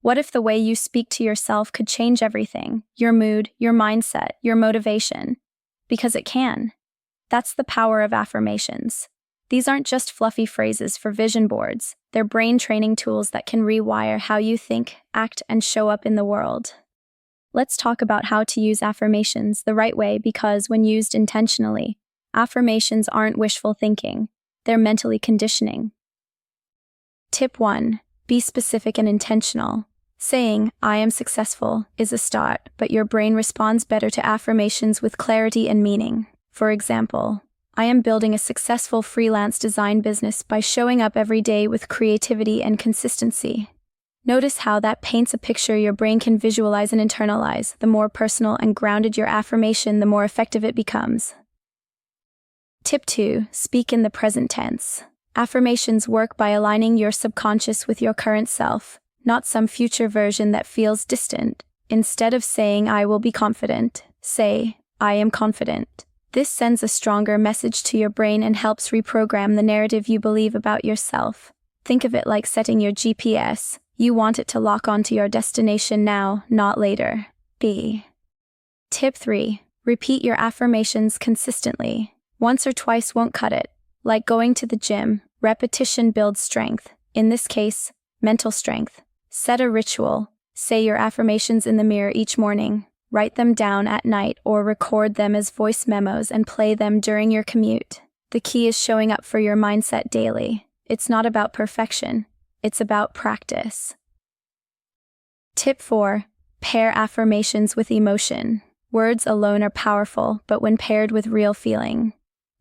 What if the way you speak to yourself could change everything? Your mood, your mindset, your motivation. Because it can. That's the power of affirmations. These aren't just fluffy phrases for vision boards. They're brain training tools that can rewire how you think, act, and show up in the world. Let's talk about how to use affirmations the right way because when used intentionally, affirmations aren't wishful thinking. They're mentally conditioning. Tip 1. Be specific and intentional. Saying, "I am successful," is a start, but your brain responds better to affirmations with clarity and meaning. For example, I am building a successful freelance design business by showing up every day with creativity and consistency. Notice how that paints a picture your brain can visualize and internalize. The more personal and grounded your affirmation, the more effective it becomes. Tip 2. Speak in the present tense. Affirmations work by aligning your subconscious with your current self, not some future version that feels distant. Instead of saying, "I will be confident," say, "I am confident." This sends a stronger message to your brain and helps reprogram the narrative you believe about yourself. Think of it like setting your GPS. You want it to lock onto your destination now, not later. Tip 3. Repeat your affirmations consistently. Once or twice won't cut it. Like going to the gym, repetition builds strength. In this case, mental strength. Set a ritual. Say your affirmations in the mirror each morning. Write them down at night or record them as voice memos and play them during your commute. The key is showing up for your mindset daily. It's not about perfection. It's about practice. Tip 4. Pair affirmations with emotion. Words alone are powerful, but when paired with real feeling,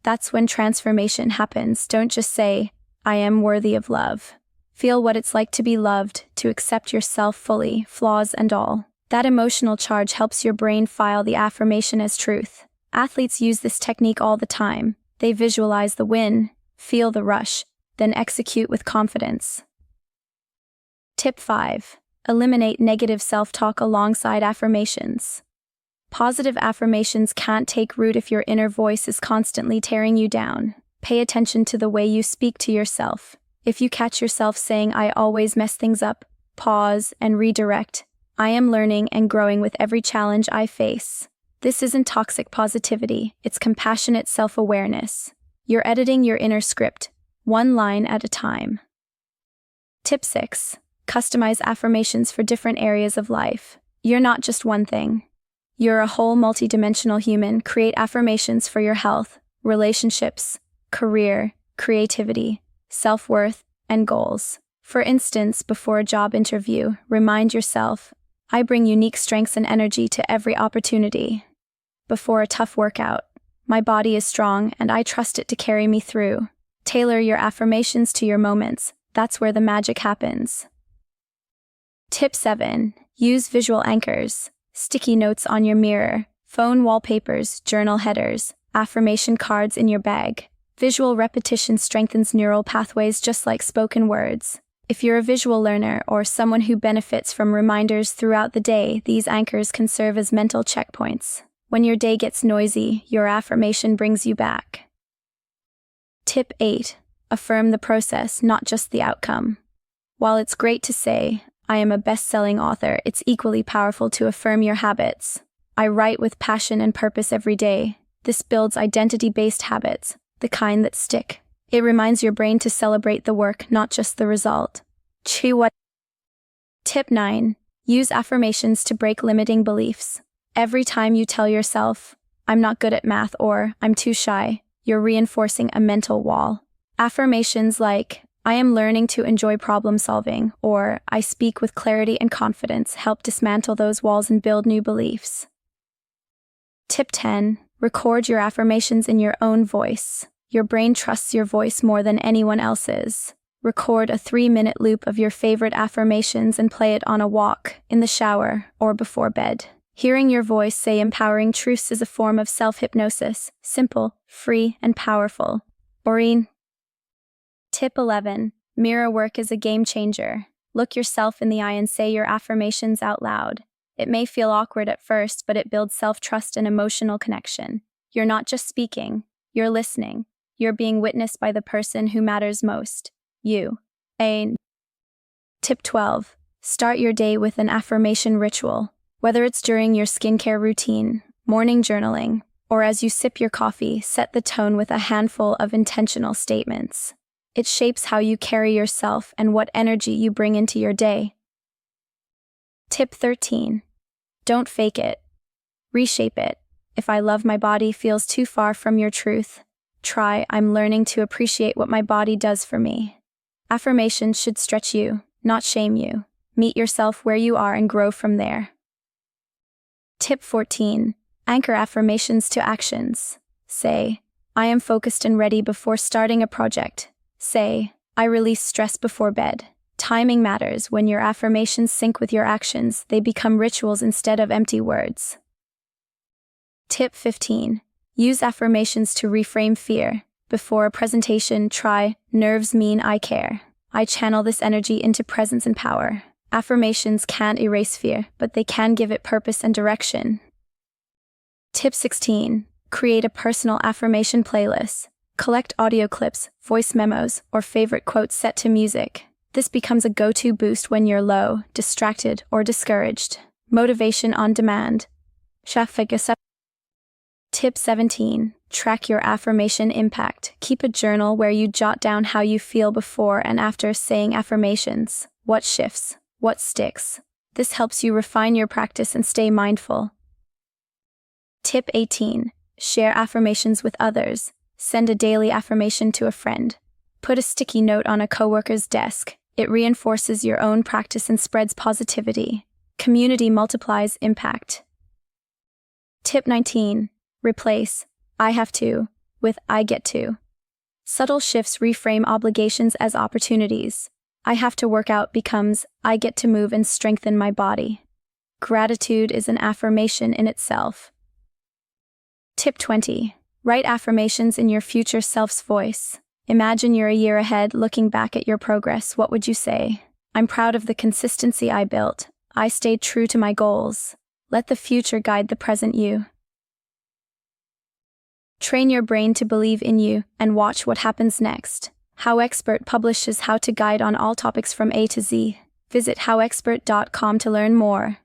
that's when transformation happens. Don't just say, "I am worthy of love." Feel what it's like to be loved, to accept yourself fully, flaws and all. That emotional charge helps your brain file the affirmation as truth. Athletes use this technique all the time. They visualize the win, feel the rush, then execute with confidence. Tip 5. Eliminate negative self-talk alongside affirmations. Positive affirmations can't take root if your inner voice is constantly tearing you down. Pay attention to the way you speak to yourself. If you catch yourself saying, "I always mess things up," pause and redirect. "I am learning and growing with every challenge I face." This isn't toxic positivity, it's compassionate self-awareness. You're editing your inner script, one line at a time. Tip 6. Customize affirmations for different areas of life. You're not just one thing. You're a whole multidimensional human. Create affirmations for your health, relationships, career, creativity, self-worth, and goals. For instance, before a job interview, remind yourself, "I bring unique strengths and energy to every opportunity." Before a tough workout, "My body is strong and I trust it to carry me through." Tailor your affirmations to your moments. That's where the magic happens. Tip 7. Use visual anchors. Sticky notes on your mirror, phone wallpapers, journal headers, affirmation cards in your bag. Visual repetition strengthens neural pathways just like spoken words. If you're a visual learner or someone who benefits from reminders throughout the day, these anchors can serve as mental checkpoints. When your day gets noisy, your affirmation brings you back. Tip 8. Affirm the process, not just the outcome. While it's great to say, "I am a best-selling author," it's equally powerful to affirm your habits. "I write with passion and purpose every day." This builds identity-based habits, the kind that stick. It reminds your brain to celebrate the work, not just the result. Tip 9. Use affirmations to break limiting beliefs. Every time you tell yourself, "I'm not good at math" or "I'm too shy," you're reinforcing a mental wall. Affirmations like, "I am learning to enjoy problem solving," or "I speak with clarity and confidence," help dismantle those walls and build new beliefs. Tip 10. Record your affirmations in your own voice. Your brain trusts your voice more than anyone else's. Record a 3-minute loop of your favorite affirmations and play it on a walk, in the shower, or before bed. Hearing your voice say empowering truths is a form of self-hypnosis, simple, free, and powerful. Tip 11. Mirror work is a game changer. Look yourself in the eye and say your affirmations out loud. It may feel awkward at first, but it builds self-trust and emotional connection. You're not just speaking, you're listening. You're being witnessed by the person who matters most, you. Tip 12. Start your day with an affirmation ritual, whether it's during your skincare routine, morning journaling, or as you sip your coffee. Set the tone with a handful of intentional statements. It shapes how you carry yourself and what energy you bring into your day. Tip 13. Don't fake it. Reshape it. If I love my body feels too far from your truth, try I'm learning to appreciate what my body does for me. Affirmations should stretch you, not shame you. Meet yourself where you are and grow from there. Tip 14. Anchor affirmations to actions. Say, I am focused and ready before starting a project. Say, I release stress before bed. Timing matters. When your affirmations sync with your actions, they become rituals instead of empty words. Tip 15. Use affirmations to reframe fear. Before a presentation, try, nerves mean I care. I channel this energy into presence and power. Affirmations can't erase fear, but they can give it purpose and direction. Tip 16. Create a personal affirmation playlist. Collect audio clips, voice memos, or favorite quotes set to music. This becomes a go-to boost when you're low, distracted, or discouraged. Motivation on demand. Tip 17. Track your affirmation impact. Keep a journal where you jot down how you feel before and after saying affirmations. What shifts? What sticks? This helps you refine your practice and stay mindful. Tip 18. Share affirmations with others. Send a daily affirmation to a friend. Put a sticky note on a coworker's desk. It reinforces your own practice and spreads positivity. Community multiplies impact. Tip 19. Replace I have to with I get to. Subtle shifts reframe obligations as opportunities. I have to work out becomes I get to move and strengthen my body. Gratitude is an affirmation in itself. Tip 20. Write affirmations in your future self's voice. Imagine you're a year ahead looking back at your progress. What would you say? I'm proud of the consistency I built. I stayed true to my goals. Let the future guide the present you. Train your brain to believe in you and watch what happens next. HowExpert publishes how-to guide on all topics from A to Z. Visit howexpert.com to learn more.